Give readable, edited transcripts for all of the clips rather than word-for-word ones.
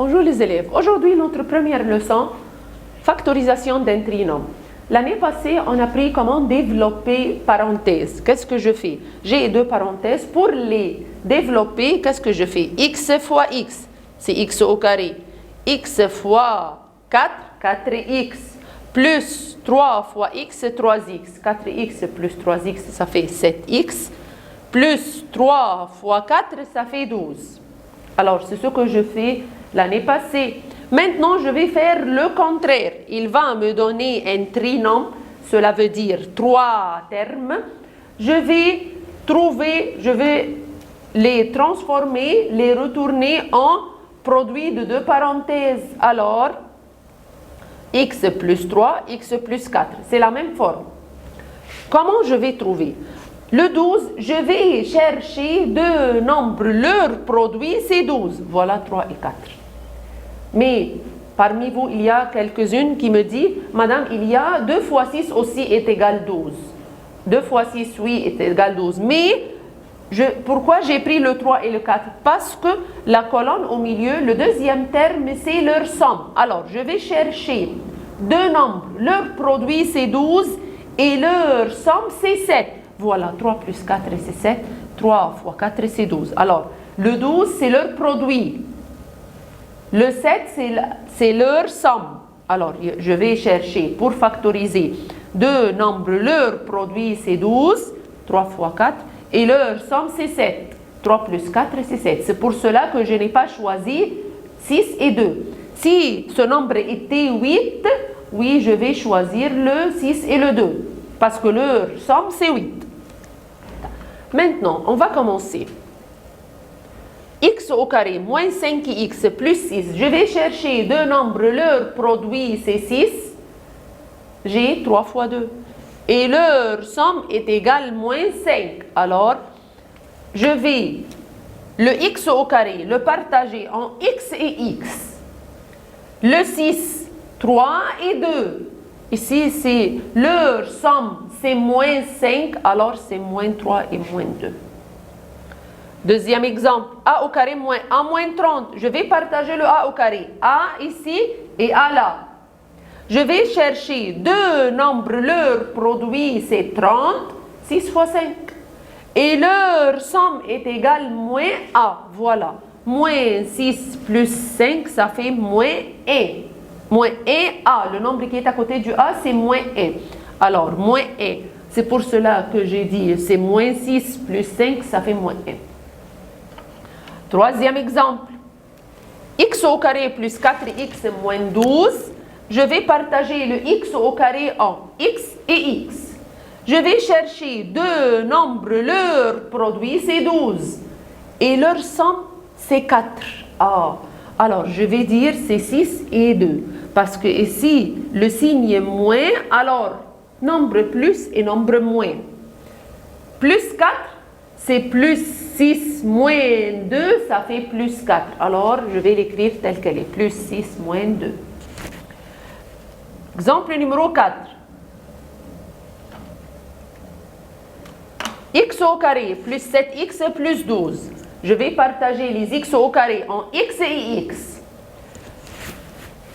Bonjour les élèves. Aujourd'hui, notre première leçon, factorisation d'un trinôme. L'année passée, on a appris comment développer parenthèses. Qu'est-ce que je fais? J'ai deux parenthèses. Pour les développer, qu'est-ce que je fais? X fois X, c'est X au carré. X fois 4, 4X. Plus 3 fois X, 3X. 4X plus 3X, ça fait 7X. Plus 3 fois 4, ça fait 12. Alors, c'est ce que je fais l'année passée. Maintenant, je vais faire le contraire. Il va me donner un trinôme, cela veut dire 3 termes. Je vais les transformer, les retourner en produit de deux parenthèses. Alors, x plus 3, x plus 4. C'est la même forme. Comment je vais trouver? Le 12, je vais chercher deux nombres. Leur produit, c'est 12. Voilà 3 et 4. Mais parmi vous, il y a quelques-unes qui me disent, Madame, il y a 2 fois 6 aussi est égal 12. 2 fois 6, oui, est égal 12. Mais pourquoi j'ai pris le 3 et le 4? Parce que la colonne au milieu, le deuxième terme, c'est leur somme. Alors, je vais chercher deux nombres. Leur produit, c'est 12 et leur somme, c'est 7. Voilà, 3 plus 4, c'est 7. 3 fois 4, c'est 12. Alors, le 12, c'est leur produit. Le 7, c'est leur somme. Alors, je vais chercher, pour factoriser, deux nombres. Leur produit, c'est 12. 3 fois 4. Et leur somme, c'est 7. 3 plus 4, c'est 7. C'est pour cela que je n'ai pas choisi 6 et 2. Si ce nombre était 8, oui, je vais choisir le 6 et le 2. Parce que leur somme, c'est 8. Maintenant, on va commencer. X au carré moins 5x plus 6. Je vais chercher deux nombres. Leur produit, c'est 6. J'ai 3 fois 2. Et leur somme est égale moins 5. Alors, je vais le x au carré le partager en x et x. Le 6, 3 et 2. Ici, c'est leur somme, c'est moins 5. Alors, c'est moins 3 et moins 2. Deuxième exemple, a au carré moins a moins 30. Je vais partager le a au carré. A ici et a là. Je vais chercher deux nombres. Leur produit, c'est 30. 6 fois 5. Et leur somme est égale moins a. Voilà. Moins 6 plus 5, ça fait moins 1. Moins 1a. Le nombre qui est à côté du a, c'est moins 1. Alors, moins 1. C'est pour cela que j'ai dit, c'est moins 6 plus 5, ça fait moins 1. Troisième exemple, x au carré plus 4x moins 12. Je vais partager le x au carré en x et x. Je vais chercher deux nombres. Leur produit, c'est 12. Et leur somme, c'est 4. Ah, alors, je vais dire c'est 6 et 2. Parce que ici, le signe est moins. Alors, nombre plus et nombre moins. Plus 4. C'est plus 6 moins 2, ça fait plus 4. Alors, je vais l'écrire tel qu'elle est. Plus 6 moins 2. Exemple numéro 4. X au carré plus 7x plus 12. Je vais partager les x au carré en x et x.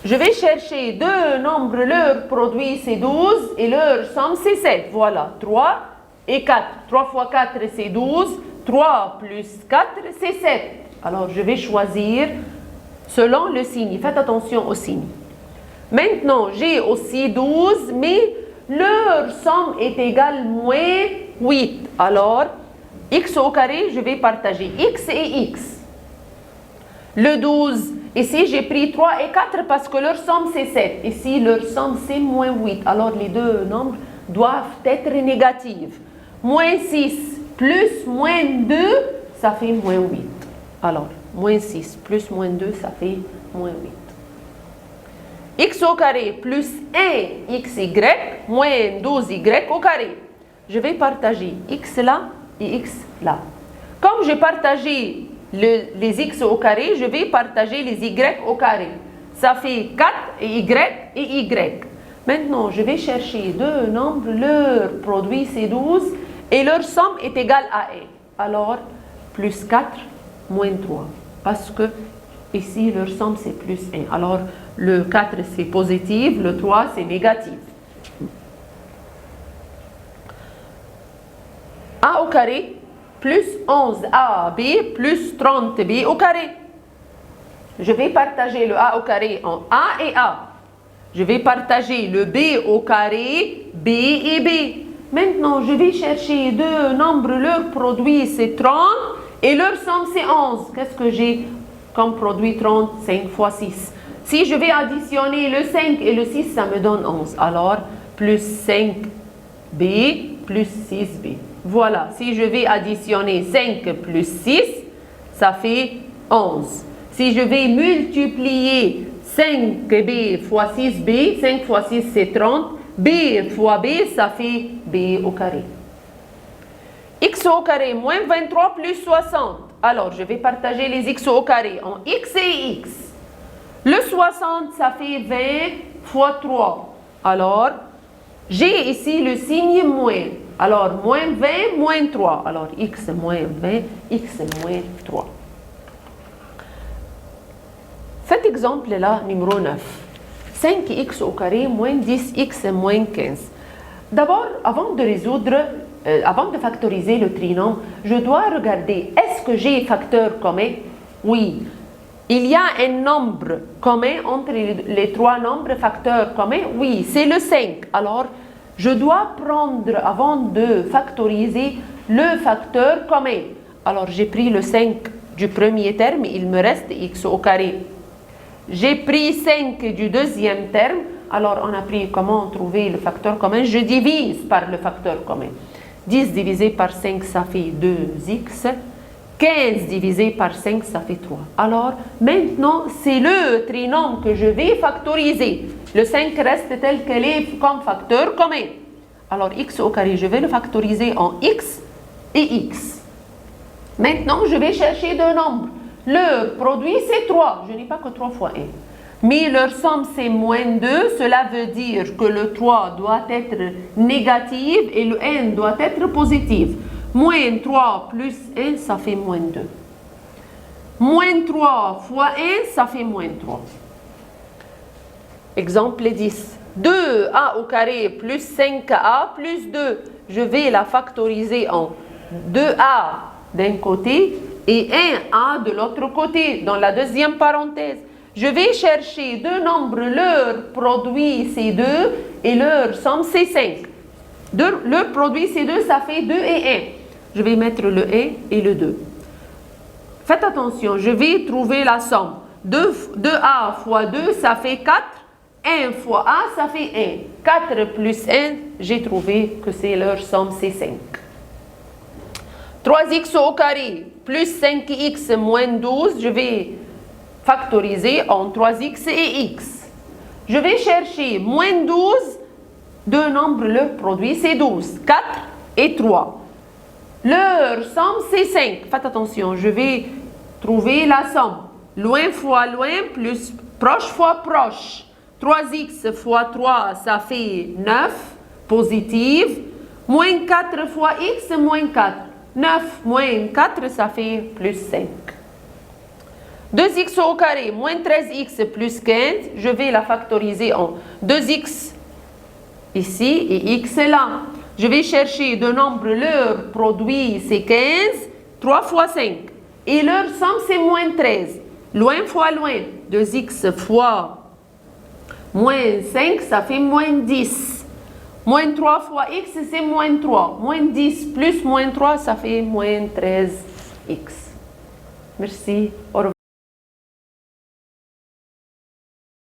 Je vais chercher deux nombres. Leur produit, c'est 12 et leur somme, c'est 7. Voilà, 3. Et 4. 3 fois 4, c'est 12. 3 plus 4, c'est 7. Alors, je vais choisir selon le signe. Faites attention au signe. Maintenant, j'ai aussi 12, mais leur somme est égale moins 8. Alors, x au carré, je vais partager x et x. Le 12, ici, j'ai pris 3 et 4 parce que leur somme, c'est 7. Ici, leur somme, c'est moins 8. Alors, les deux nombres doivent être négatifs. Moins 6 plus moins 2, ça fait moins 8. Alors, moins 6 plus moins 2, ça fait moins 8. X au carré plus 1xy moins 12y au carré. Je vais partager x là et x là. Comme j'ai partagé les x au carré, je vais partager les y au carré. Ça fait 4 et y. Maintenant, je vais chercher deux nombres. Leur produit, c'est 12. Et leur somme est égale à 1. Alors, plus 4 moins 3. Parce que Ici, leur somme, c'est plus 1. Alors, le 4, c'est positif, le 3, c'est négatif. A au carré plus 11AB plus 30B au carré. Je vais partager le A au carré en A et A. Je vais partager le B au carré, B et B. Maintenant, je vais chercher deux nombres, leur produit c'est 30 et leur somme c'est 11. Qu'est-ce que j'ai comme produit 30? 5 fois 6. Si je vais additionner le 5 et le 6, ça me donne 11. Alors, plus 5B plus 6B. Voilà, si je vais additionner 5 plus 6, ça fait 11. Si je vais multiplier 5B fois 6B, 5 fois 6 c'est 30, B fois B, ça fait B au carré. X au carré moins 23 plus 60. Alors, je vais partager les X au carré en X et X. Le 60, ça fait 20 fois 3. Alors, j'ai ici le signe moins. Alors, moins 20, moins 3. Alors, X moins 20, X moins 3. Cet exemple-là, numéro 9. 5x au carré moins 10x moins 15. D'abord, avant de factoriser le trinôme, je dois regarder, est-ce que j'ai facteur commun? Oui. Il y a un nombre commun entre les trois nombres facteurs communs? Oui, c'est le 5. Alors, je dois prendre, avant de factoriser, le facteur commun. Alors, j'ai pris le 5 du premier terme, il me reste x au carré. J'ai pris 5 du deuxième terme. Alors, on a pris comment trouver le facteur commun. Je divise par le facteur commun. 10 divisé par 5, ça fait 2x. 15 divisé par 5, ça fait 3. Alors, maintenant, c'est le trinôme que je vais factoriser. Le 5 reste tel qu'elle est comme facteur commun. Alors, x au carré, je vais le factoriser en x et x. Maintenant, je vais chercher deux nombres. Leur produit, c'est 3. Je n'ai pas que 3 fois 1. Mais leur somme, c'est moins 2. Cela veut dire que le 3 doit être négatif et le 1 doit être positif. Moins 3 plus 1, ça fait moins 2. Moins 3 fois 1, ça fait moins 3. Exemple 10. 2a au carré plus 5a plus 2. Je vais la factoriser en 2a d'un côté et 1a de l'autre côté, dans la deuxième parenthèse. Je vais chercher deux nombres, leur produit c'est 2 et leur somme c'est 5. Leur produit c'est 2, ça fait 2 et 1. Je vais mettre le 1 et le 2. Faites attention, je vais trouver la somme. 2a fois 2, ça fait 4. 1 fois a, ça fait 1. 4 plus 1, j'ai trouvé que c'est leur somme, c'est 5. 3x au carré plus 5x moins 12, je vais factoriser en 3x et x. Je vais chercher moins 12, deux nombres, leur produit c'est 12. 4 et 3. Leur somme c'est 5. Faites attention, je vais trouver la somme. Loin fois loin plus proche fois proche. 3x fois 3, ça fait 9, positif. Moins 4 fois x, moins 4. 9 moins 4, ça fait plus 5. 2x au carré moins 13x plus 15, je vais la factoriser en 2x ici et x là. Je vais chercher deux nombres, leur produit c'est 15, 3 fois 5. Et leur somme c'est moins 13. Loin fois loin, 2x fois moins 5, ça fait moins 10. Moins 3 fois x, c'est moins 3. Moins 10 plus moins 3, ça fait moins 13x. Merci. Au revoir.